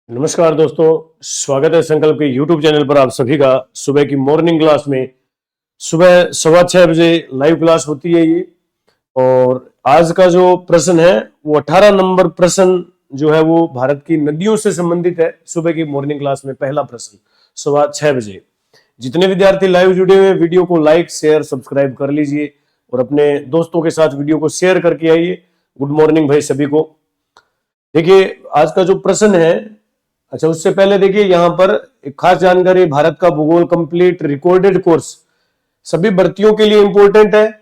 नमस्कार दोस्तों, स्वागत है संकल्प के यूट्यूब चैनल पर आप सभी का। सुबह की मॉर्निंग क्लास में सुबह 6:15 बजे लाइव क्लास होती है ये। और आज का जो प्रश्न है वो 18 नंबर प्रश्न जो है वो भारत की नदियों से संबंधित है। सुबह की मॉर्निंग क्लास में पहला प्रश्न 6:15 बजे। जितने विद्यार्थी लाइव जुड़े हुए वीडियो को लाइक शेयर सब्सक्राइब कर लीजिए और अपने दोस्तों के साथ वीडियो को शेयर करके आइए। गुड मॉर्निंग भाई सभी को। देखिए आज का जो प्रश्न है, अच्छा उससे पहले देखिए यहाँ पर एक खास जानकारी, भारत का भूगोल कंप्लीट रिकॉर्डेड कोर्स सभी भर्तियों के लिए इंपॉर्टेंट है।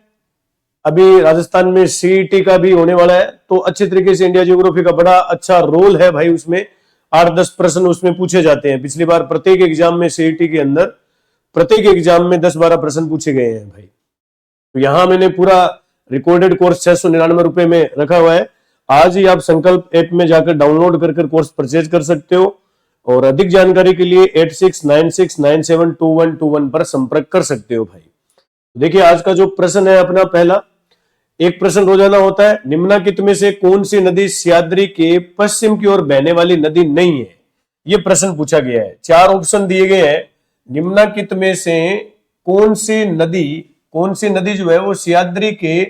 अभी राजस्थान में सीईटी का भी होने वाला है, तो अच्छे तरीके से इंडिया ज्योग्राफी का बड़ा अच्छा रोल है भाई। उसमें 8-10 प्रश्न उसमें पूछे जाते हैं। पिछली बार प्रत्येक एग्जाम में सीईटी के अंदर प्रत्येक एग्जाम में 10-12 प्रश्न पूछे गए हैं भाई। तो यहां मैंने पूरा रिकॉर्डेड कोर्स 699 रुपए में रखा हुआ है। आज ही आप संकल्प ऐप में जाकर डाउनलोड कर कोर्स परचेज कर सकते हो और अधिक जानकारी के लिए 8696972121 पर संपर्क कर सकते हो भाई। देखिए आज का जो प्रश्न है अपना पहला, एक प्रश्न रोजाना होता है, निम्नलिखित में से कौन सी नदी सह्याद्री के पश्चिम की ओर बहने वाली नदी नहीं है? यह प्रश्न पूछा गया है। 4 ऑप्शन दिए गए हैं। निम्नलिखित में से कौन सी नदी जो है वो सह्याद्री के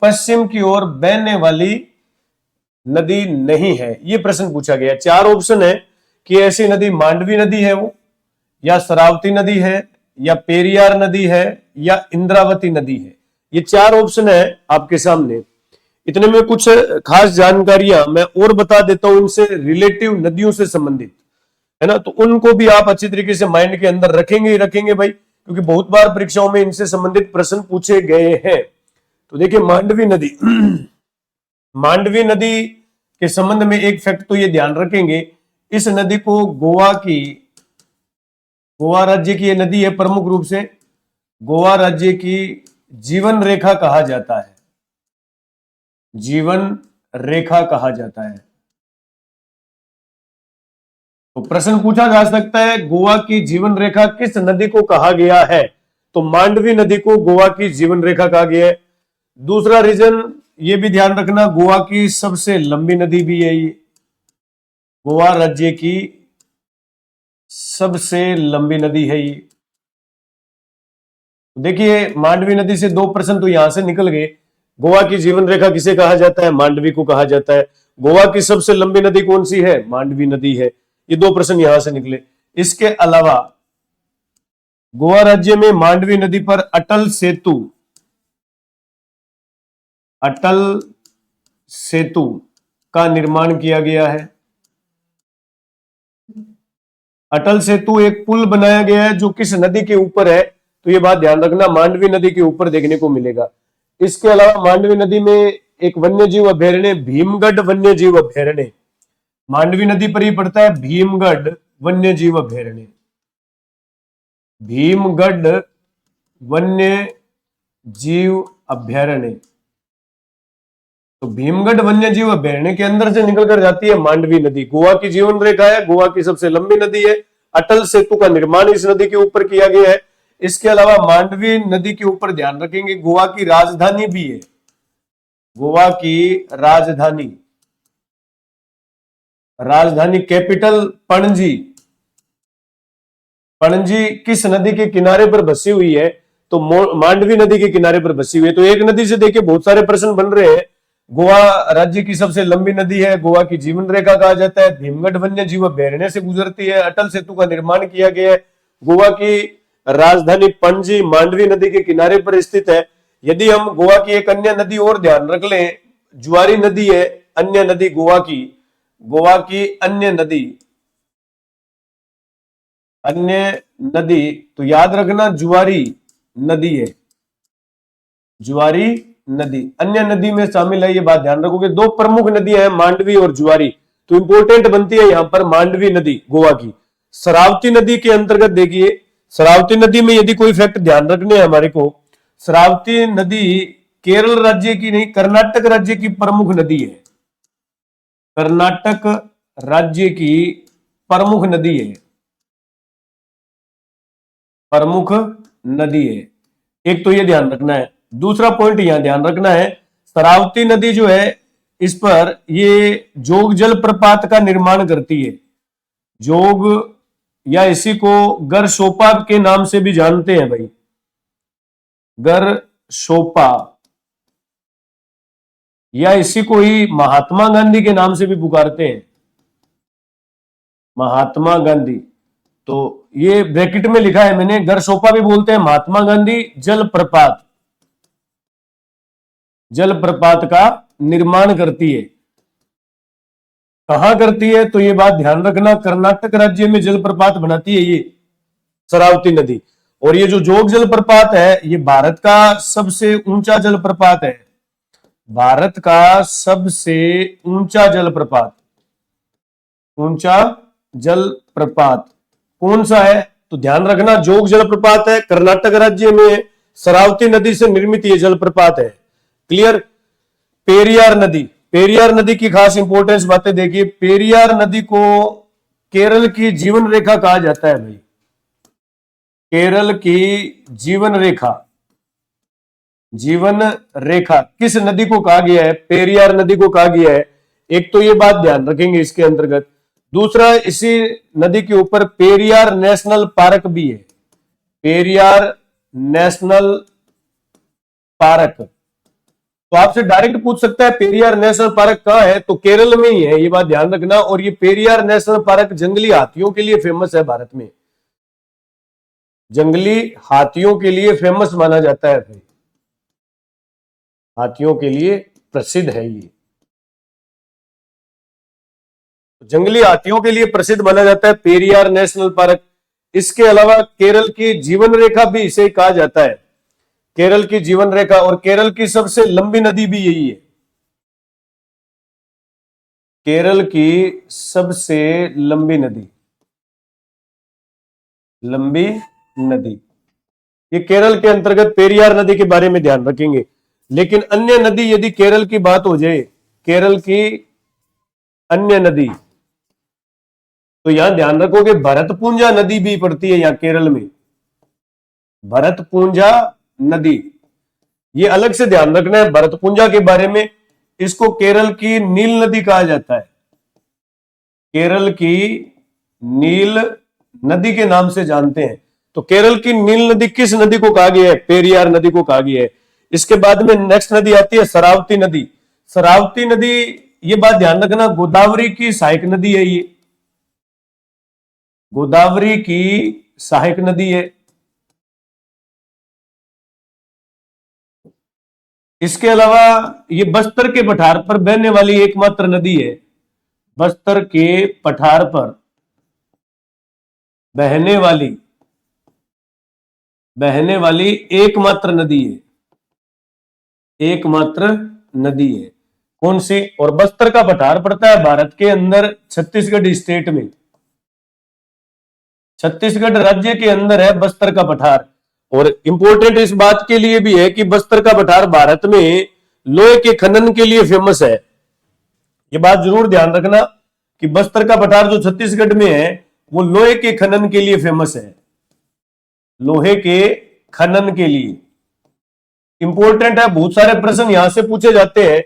पश्चिम की ओर बहने वाली नदी नहीं है? यह प्रश्न पूछा गया है। 4 ऑप्शन है कि ऐसी नदी मांडवी नदी है वो, या शरावती नदी है, या पेरियार नदी है, या इंद्रावती नदी है। ये 4 ऑप्शन है आपके सामने। इतने में कुछ खास जानकारियां मैं और बता देता हूं इनसे रिलेटिव, नदियों से संबंधित है ना, तो उनको भी आप अच्छी तरीके से माइंड के अंदर रखेंगे ही रखेंगे भाई, क्योंकि बहुत बार परीक्षाओं में इनसे संबंधित प्रश्न पूछे गए हैं। तो देखिए मांडवी नदी मांडवी नदी के संबंध में एक फैक्ट तो ये ध्यान रखेंगे, इस नदी को गोवा राज्य की ये नदी है। प्रमुख रूप से गोवा राज्य की जीवन रेखा कहा जाता है, जीवन रेखा कहा जाता है। तो प्रश्न पूछा जा सकता है गोवा की जीवन रेखा किस नदी को कहा गया है? तो मांडवी नदी को गोवा की जीवन रेखा कहा गया है। दूसरा रीजन ये भी ध्यान रखना, गोवा की सबसे लंबी नदी भी है ये, गोवा राज्य की सबसे लंबी नदी है ये। देखिए मांडवी नदी से 2 प्रश्न तो यहां से निकल गए। गोवा की जीवन रेखा किसे कहा जाता है? मांडवी को कहा जाता है। गोवा की सबसे लंबी नदी कौन सी है? मांडवी नदी है। ये 2 प्रश्न यहां से निकले। इसके अलावा गोवा राज्य में मांडवी नदी पर अटल सेतु का निर्माण किया गया है। अटल सेतु एक पुल बनाया गया है जो किस नदी के ऊपर है? तो ये बात ध्यान रखना, मांडवी नदी के ऊपर देखने को मिलेगा। इसके अलावा मांडवी नदी में एक वन्यजीव अभयारण्य, भीमगढ़ वन्यजीव अभयारण्य, मांडवी नदी पर ही पड़ता है भीमगढ़ वन्यजीव अभयारण्य। भीमगढ़ वन्यजीव अभयारण्य, तो भीमगढ़ वन्यजीव अभयारण्य के अंदर से निकलकर जाती है मांडवी नदी। गोवा की जीवन रेखा है, गोवा की सबसे लंबी नदी है। अटल सेतु का निर्माण इस नदी के ऊपर किया गया है। इसके अलावा मांडवी नदी के ऊपर ध्यान रखेंगे गोवा की राजधानी भी है, गोवा की राजधानी कैपिटल पणजी किस नदी के किनारे पर बसी हुई है? तो मांडवी नदी के किनारे पर बसी हुई है। तो एक नदी से देखिए बहुत सारे प्रश्न बन रहे हैं। गोवा राज्य की सबसे लंबी नदी है, गोवा की जीवन रेखा कहा जाता है, भीमगढ़ वन्यजीव अभयारण्य से गुजरती है, अटल सेतु का निर्माण किया गया है, गोवा की राजधानी पणजी मांडवी नदी के किनारे पर स्थित है। यदि हम गोवा की एक अन्य नदी और ध्यान रख लें, जुआरी नदी है अन्य नदी गोवा की अन्य नदी, तो याद रखना जुआरी नदी है, जुआरी नदी अन्य नदी में शामिल है। ये बात ध्यान रखोगे। 2 प्रमुख नदियां हैं मांडवी और जुआरी, तो इंपॉर्टेंट बनती है यहां पर मांडवी नदी गोवा की। शरावती नदी के अंतर्गत देखिए, शरावती नदी में यदि कोई फैक्ट ध्यान रखने हैं हमारे को, शरावती नदी केरल राज्य की नहीं, कर्नाटक राज्य की प्रमुख नदी है, कर्नाटक राज्य की प्रमुख नदी है, प्रमुख नदी है। एक तो ये ध्यान रखना है। दूसरा पॉइंट यहां ध्यान रखना है, शरावती नदी जो है इस पर ये जोग जल प्रपात का निर्माण करती है। जोग या इसी को गरसोपा के नाम से भी जानते हैं भाई, गरसोपा, या इसी को ही महात्मा गांधी के नाम से भी पुकारते हैं, महात्मा गांधी। तो ये ब्रैकेट में लिखा है मैंने, गरसोपा भी बोलते हैं, महात्मा गांधी जलप्रपात, जलप्रपात का निर्माण करती है। कहां करती है तो ये बात ध्यान रखना, कर्नाटक राज्य में जलप्रपात बनाती है ये शरावती नदी। और ये जो जोग जलप्रपात है ये भारत का सबसे ऊंचा जलप्रपात है, भारत का सबसे ऊंचा जलप्रपात, ऊंचा जलप्रपात कौन सा है तो ध्यान रखना, जोग जलप्रपात है, कर्नाटक राज्य में शरावती नदी से निर्मित ये जलप्रपात है। क्लियर। पेरियार नदी, पेरियार नदी की खास इंपॉर्टेंस बातें देखिए। पेरियार नदी को केरल की जीवन रेखा कहा जाता है भाई, केरल की जीवन रेखा, जीवन रेखा किस नदी को कहा गया है, पेरियार नदी को कहा गया है। एक तो ये बात ध्यान रखेंगे इसके अंतर्गत। दूसरा, इसी नदी के ऊपर पेरियार नेशनल पार्क भी है, पेरियार नेशनल पार्क। तो आपसे डायरेक्ट पूछ सकता है पेरियार नेशनल पार्क कहां है, तो केरल में ही है, ये बात ध्यान रखना। और ये पेरियार नेशनल पार्क जंगली हाथियों के लिए फेमस है, भारत में जंगली हाथियों के लिए फेमस माना जाता है भाई, हाथियों के लिए प्रसिद्ध है ये, जंगली हाथियों के लिए प्रसिद्ध माना जाता है पेरियार नेशनल पार्क। इसके अलावा केरल की जीवन रेखा भी इसे कहा जाता है, केरल की जीवन रेखा। और केरल की सबसे लंबी नदी भी यही है, केरल की सबसे लंबी नदी, लंबी नदी, ये केरल के अंतर्गत पेरियार नदी के बारे में ध्यान रखेंगे। लेकिन अन्य नदी, यदि केरल की बात हो जाए, केरल की अन्य नदी, तो यहां ध्यान रखोगे भरतपुंजा नदी भी पड़ती है यहां केरल में, भरतपुंजा नदी, ये अलग से ध्यान रखना है भरतपुंजा के बारे में। इसको केरल की नील नदी कहा जाता है, केरल की नील नदी के नाम से जानते हैं। तो केरल की नील नदी किस नदी को कहा गया है, पेरियार नदी को कहा गया है। इसके बाद में नेक्स्ट नदी आती है शरावती नदी। शरावती नदी, ये बात ध्यान रखना, गोदावरी की सहायक नदी है, ये गोदावरी की सहायक नदी है। इसके अलावा ये बस्तर के पठार पर बहने वाली एकमात्र नदी है, बस्तर के पठार पर बहने वाली एकमात्र नदी है, एकमात्र नदी है। कौन सी? और बस्तर का पठार पड़ता है भारत के अंदर छत्तीसगढ़ स्टेट में, छत्तीसगढ़ राज्य के अंदर है बस्तर का पठार। और इंपॉर्टेंट इस बात के लिए भी है कि बस्तर का पठार भारत में लोहे के खनन के लिए फेमस है। ये बात जरूर ध्यान रखना कि बस्तर का पठार जो छत्तीसगढ़ में है वो लोहे के खनन के लिए फेमस है, लोहे के खनन के लिए। इंपॉर्टेंट है, बहुत सारे प्रश्न यहां से पूछे जाते हैं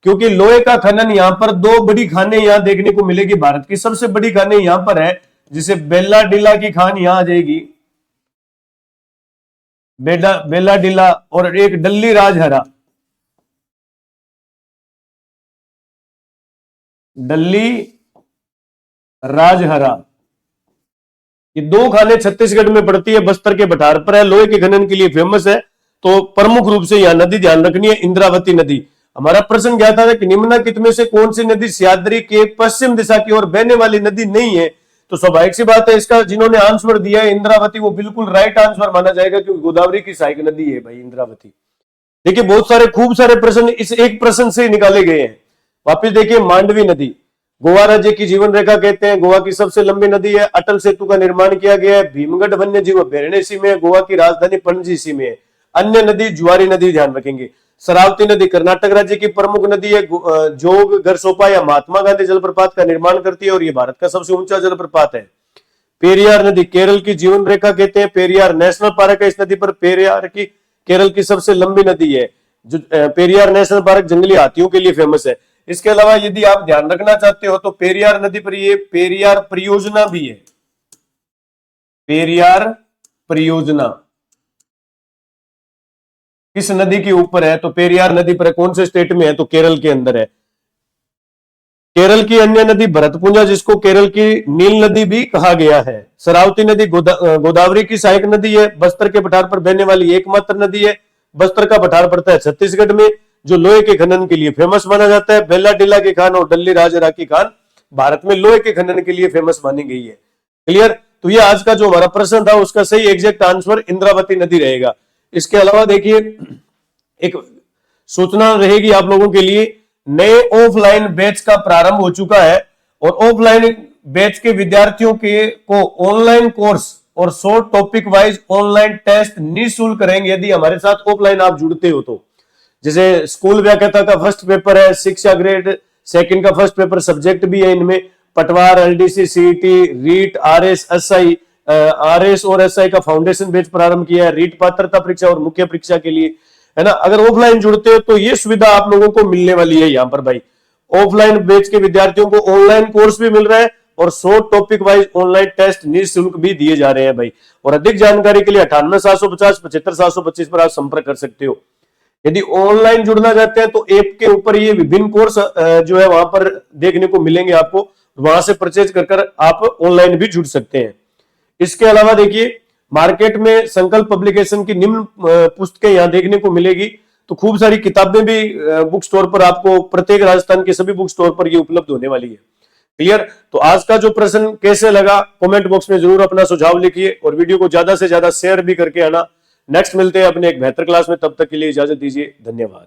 क्योंकि लोहे का खनन यहां पर दो बड़ी खानें यहां देखने को मिलेगी। भारत की सबसे बड़ी खानें यहां पर है, जिसे बेला डिला की खान यहां आ जाएगी, बेला डिला, और एक डल्ली राजहरा, डल्ली राजहरा। ये दो खाने छत्तीसगढ़ में पड़ती है, बस्तर के पठार पर है, लोहे के खनन के लिए फेमस है। तो प्रमुख रूप से यहां नदी ध्यान रखनी है, इंद्रावती नदी। हमारा प्रश्न क्या था कि निम्नलिखित में से कौन सी नदी सह्याद्री के पश्चिम दिशा की ओर बहने वाली नदी नहीं है? तो स्वाभाविक सी बात है, इसका जिन्होंने आंसर दिया है इंद्रावती, वो बिल्कुल राइट आंसर माना जाएगा क्योंकि गोदावरी की सहायक नदी है भाई इंद्रावती। देखिए बहुत सारे खूब सारे प्रश्न इस एक प्रश्न से निकाले गए हैं। वापिस देखिए, मांडवी नदी गोवा राज्य की जीवन रेखा कहते हैं, गोवा की सबसे लंबी नदी है, अटल सेतु का निर्माण किया गया है, भीमगढ़ वन्य जीव अभ्यारण्य इसी में है, गोवा की राजधानी पणजी इसी में है। अन्य नदी जुआरी नदी ध्यान रखेंगे। शरावती नदी कर्नाटक राज्य की प्रमुख नदी है, जोग गरसोपा या महात्मा गांधी जलप्रपात का निर्माण करती है और ये भारत का सबसे ऊंचा जलप्रपात है। पेरियार नदी केरल की जीवन रेखा कहते हैं, पेरियार नेशनल पार्क है इस नदी पर, पेरियार की केरल की सबसे लंबी नदी है। जो पेरियार नेशनल पार्क जंगली हाथियों के लिए फेमस है। इसके अलावा यदि आप ध्यान रखना चाहते हो तो पेरियार नदी पर ये पेरियार परियोजना भी है, पेरियार परियोजना किस नदी के ऊपर है? तो पेरियार नदी पर है। कौन से स्टेट में है? तो केरल के अंदर है। केरल की अन्य नदी भरतपुंजा, जिसको केरल की नील नदी भी कहा गया है। शरावती नदी गोदावरी की सहायक नदी है। बस्तर के पठार पर बहने वाली एकमात्र नदी है। बस्तर का पठार पड़ता है छत्तीसगढ़ में, जो लोहे के खनन के लिए फेमस माना जाता है। बेल्लाडीला की खान और डल्ली राजरा की खान भारत में लोहे के खनन के लिए फेमस मानी गई है। क्लियर? तो ये आज का जो हमारा प्रश्न था उसका सही एग्जैक्ट आंसर इंद्रावती नदी रहेगा। इसके अलावा देखिए एक सूचना रहेगी आप लोगों के लिए, नए ऑफलाइन बैच का प्रारंभ हो चुका है और ऑफलाइन बैच के विद्यार्थियों के को ऑनलाइन कोर्स और short topic wise online test निःशुल्क रहेंगे यदि हमारे साथ ऑफलाइन आप जुड़ते हो तो। जैसे स्कूल व्याख्याता का फर्स्ट पेपर है, शिक्षा ग्रेड सेकंड का फर्स्ट पेपर सब्जेक्ट भी है इनमें, Patwar, LDC, CET, REET, RS, SI, RS और एसआई का फाउंडेशन बैच प्रारंभ किया है, रीट पात्रता परीक्षा और मुख्य परीक्षा के लिए, है ना। अगर ऑफलाइन जुड़ते हो तो ये सुविधा आप लोगों को मिलने वाली है यहाँ पर भाई। ऑफलाइन बैच के विद्यार्थियों को ऑनलाइन कोर्स भी मिल रहा है और short topic wise online test निःशुल्क भी दिए जा रहे हैं भाई। और अधिक जानकारी के लिए 98,750 75,725 पर आप संपर्क कर सकते हो। यदि ऑनलाइन जुड़ना चाहते हैं तो ऐप के ऊपर ये विभिन्न कोर्स जो है वहां पर देखने को मिलेंगे आपको, वहां से परचेज कर आप ऑनलाइन भी जुड़ सकते हैं। इसके अलावा देखिए मार्केट में संकल्प पब्लिकेशन की निम्न पुस्तकें यहां देखने को मिलेगी। तो खूब सारी किताबें भी बुक स्टोर पर आपको, प्रत्येक राजस्थान के सभी बुक स्टोर पर ये उपलब्ध होने वाली है। क्लियर? तो आज का जो प्रश्न कैसे लगा कमेंट बॉक्स में जरूर अपना सुझाव लिखिए और वीडियो को ज्यादा से ज्यादा शेयर भी करके आना। नेक्स्ट मिलते हैं अपने एक बेहतर क्लास में, तब तक के लिए इजाजत दीजिए। धन्यवाद।